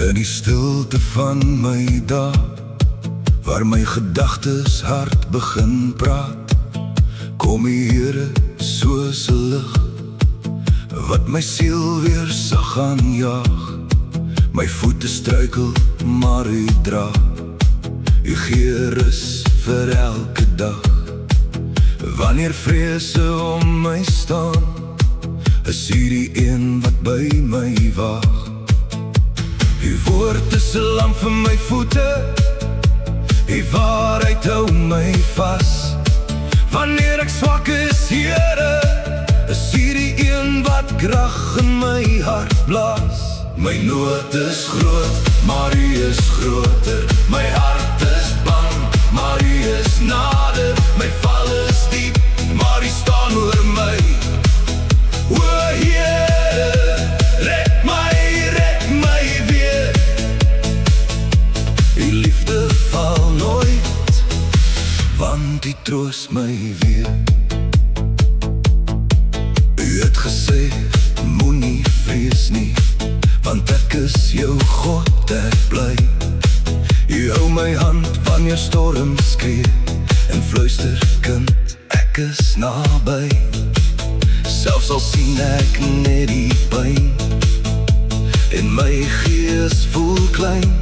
In die stilte van my dag, waar my gedagtes hard begin praat, kom die Here soos 'n lig, wat my siel weer sag aanjaag. My voete struikel, maar U dra. U gee rus vir elke dag. Wanneer vrese om my staan, is U die een wat by my wag. U woord is 'n lamp vir my voete, U waarheid hou my vas. Wanneer ek swak is, Here, is U die een wat krag in my hart blaas. My nood is groot, maar U is groter. My hart is bang, maar U is nader. My val is diep, maar U staan oor my. O Here, red my weer. U liefde val nooit, want U troos my weer. U het gesê, moenie vrees nie, want ek is jou God, ek bly. U hou my hand wanneer storms skree, en fluister, kind, ek is naby. Selfs al sien ek net die pyn, en my gees voel klein,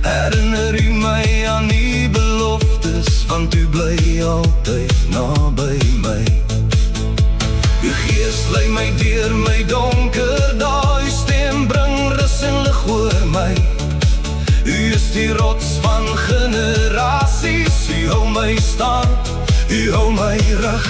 herinner U my aan die beloftes, want U bly altyd naby my. U gees lei my deur my donker dae, U stem bring rus en lig oor my. U is die rots van generasies, U hou my staan, U hou my rug.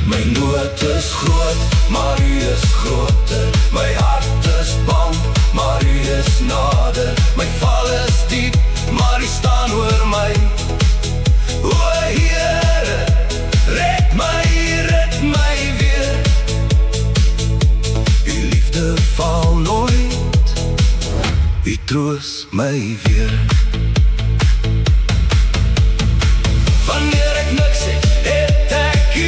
My nood is groot, maar U is groter. My hart is bang, maar U is nader. My val is diep, maar U staan oor my. O Here, red my weer. U liefde val nooit, U troos my weer. Wanneer ek niks het ek U.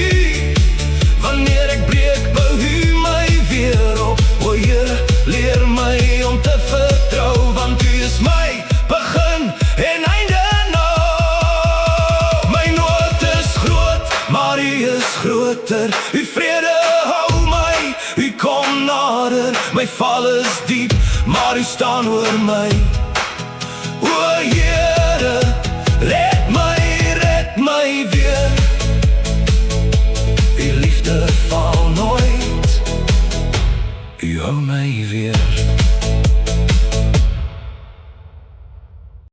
Wanneer ek breek, bou U my weer op. O Here, leer my om te vertrou, want U is my begin en einde nou. My nood is groot, maar U is groter. U vrede hou my, U kom nader. My val is diep, maar U staan oor my. O Here, red my weer. U liefde val nooit, U hou my weer.